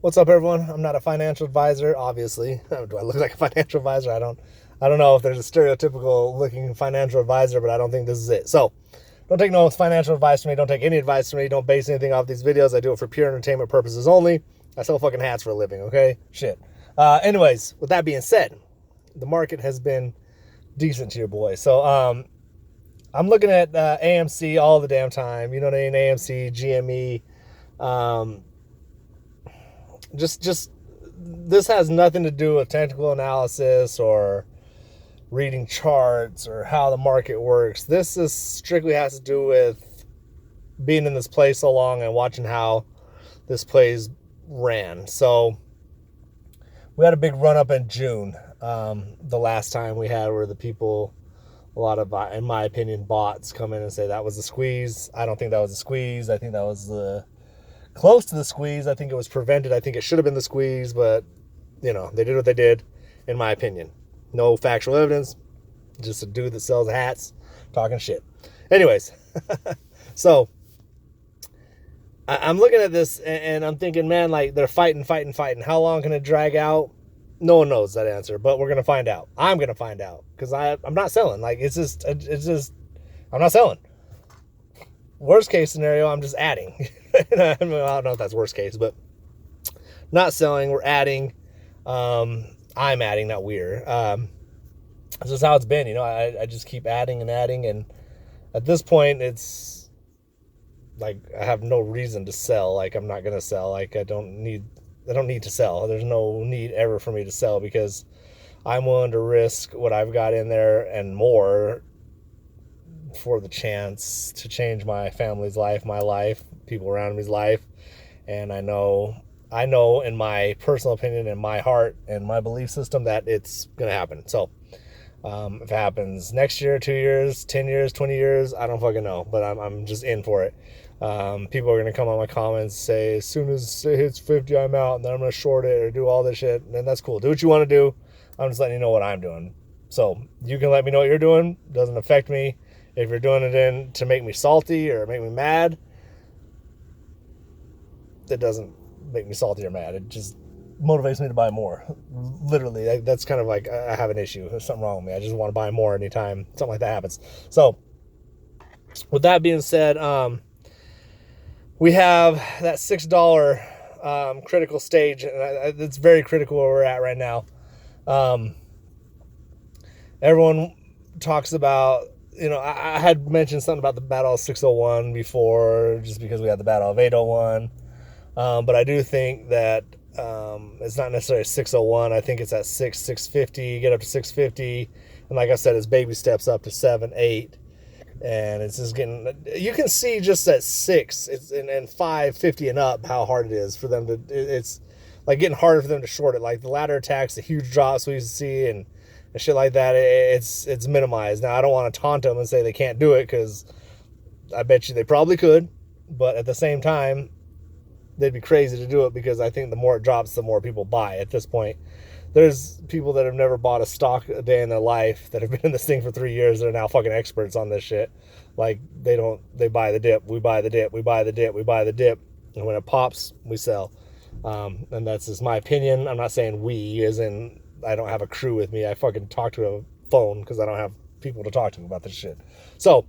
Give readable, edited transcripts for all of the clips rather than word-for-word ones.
What's up, everyone? I'm not a financial advisor, obviously. Do I look like a financial advisor? I don't know if there's a stereotypical looking financial advisor, but I don't think this is it. So, don't take no financial advice from me. Don't take any advice from me. Don't base anything off these videos. I do it for pure entertainment purposes only. I sell fucking hats for a living, okay? Shit. Anyways, with that being said, the market has been decent to your boy. So, I'm looking at AMC all the damn time. You know what I mean? AMC, GME. Um, just this has nothing to do with technical analysis or reading charts or how the market works. This is strictly has to do with being in this place so long and watching how this place ran. So we had a big run up in June. The last time we had where the people, a lot of, in my opinion, bots come in and say that was a squeeze. I don't think that was a squeeze. I think that was close to the squeeze. I think it was prevented. I think it should have been the squeeze, but they did what they did, in my opinion. No factual evidence, just a dude that sells hats talking shit. Anyways, so I'm looking at this and I'm thinking, man, like they're fighting. How long can it drag out? No one knows that answer, but we're gonna find out. I'm gonna find out because I'm not selling. Like it's just I'm not selling. Worst case scenario, I'm just adding. I don't know if that's worst case, but not selling. We're adding. I'm adding, not we're. This is how it's been. I just keep adding and adding, and at this point, it's like I have no reason to sell. Like I'm not gonna sell. Like I don't need to sell. There's no need ever for me to sell because I'm willing to risk what I've got in there and more for the chance to change my family's life, my life, people around me's life. And I know in my personal opinion, in my heart and my belief system that it's going to happen. So if it happens next year, 2 years, 10 years, 20 years, I don't fucking know, but I'm just in for it. People are going to come on my comments, say, as soon as it hits 50, I'm out, and then I'm going to short it or do all this shit. And that's cool. Do what you want to do. I'm just letting you know what I'm doing. So you can let me know what you're doing. Doesn't affect me. If you're doing it to make me salty or make me mad, it doesn't make me salty or mad. It just motivates me to buy more. Literally, that's kind of like I have an issue. There's something wrong with me. I just want to buy more anytime something like that happens. So, with that being said, we have that $6 critical stage, and it's very critical where we're at right now. Everyone talks about. I had mentioned something about the Battle of 601 before, just because we had the Battle of 801. But I do think that it's not necessarily 601. I think it's at 650, get up to 650. And like I said, it's baby steps up to 7, 8. And it's just getting, you can see just at 6 and 550 and up how hard it is for them to, it's like getting harder for them to short it. Like the ladder attacks, the huge drops we used to see and shit like that, it's minimized. Now, I don't want to taunt them and say they can't do it because I bet you they probably could. But at the same time, they'd be crazy to do it because I think the more it drops, the more people buy at this point. There's people that have never bought a stock a day in their life that have been in this thing for 3 years that are now fucking experts on this shit. Like they buy the dip, we buy the dip, we buy the dip, we buy the dip. And when it pops, we sell. And that's just my opinion. I'm not saying we, as in I don't have a crew with me. I fucking talk to a phone because I don't have people to talk to about this shit. So,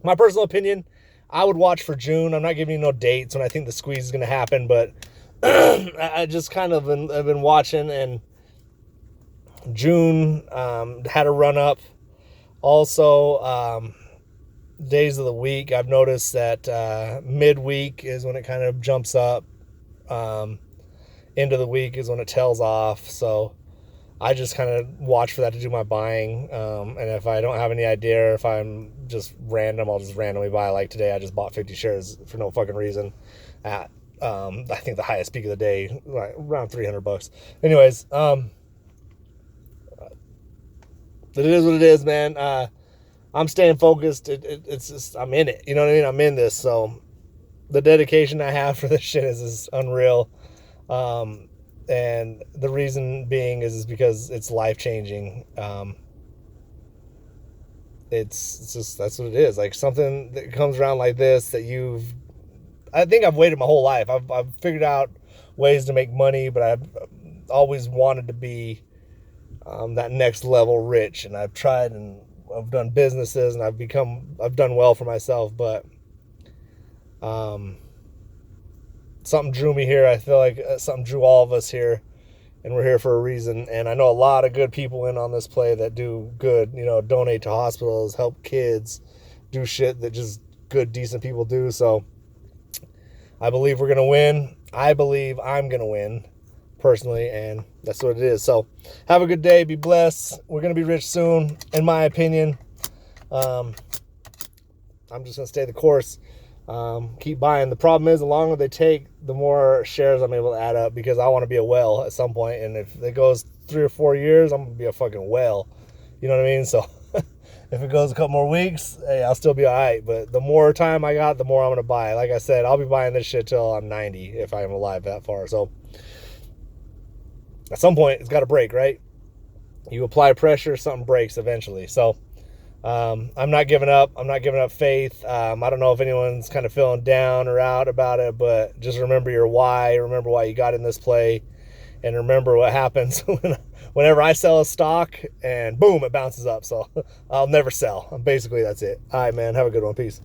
my personal opinion, I would watch for June. I'm not giving you no dates when I think the squeeze is going to happen, but I just kind of I've been watching, and June had a run up. Also, days of the week, I've noticed that midweek is when it kind of jumps up. End of the week is when it tails off. So I just kind of watch for that to do my buying. And if I don't have any idea, or if I'm just random, I'll just randomly buy. Like today, I just bought 50 shares for no fucking reason at, I think the highest peak of the day, like around $300. Anyways, it is what it is, man. I'm staying focused. It's just, I'm in it. You know what I mean? I'm in this. So the dedication I have for this shit is unreal. And the reason being is because it's life-changing. It's just, that's what it is. Like something that comes around like this that I think I've waited my whole life. I've figured out ways to make money, but I've always wanted to be that next level rich. And I've tried and I've done businesses and I've done well for myself, but something drew me here. I feel like something drew all of us here, and we're here for a reason. And I know a lot of good people in on this play that do good, donate to hospitals, help kids, do shit that just good, decent people do. So I believe we're going to win. I believe I'm going to win personally, and that's what it is. So have a good day. Be blessed. We're going to be rich soon, in my opinion. I'm just going to stay the course. Keep buying. The problem is, the longer they take, the more shares I'm able to add up, because I want to be a whale at some point. And if it goes 3 or 4 years, I'm going to be a fucking whale. You know what I mean? So if it goes a couple more weeks, hey, I'll still be all right. But the more time I got, the more I'm going to buy. Like I said, I'll be buying this shit till I'm 90 if I'm alive that far. So at some point, it's got to break, right? You apply pressure, something breaks eventually. So I'm not giving up. I'm not giving up faith. I don't know if anyone's kind of feeling down or out about it, but just remember your why. Remember why you got in this play, and remember what happens whenever I sell a stock and boom, it bounces up. So I'll never sell. Basically, that's it. All right, man. Have a good one. Peace.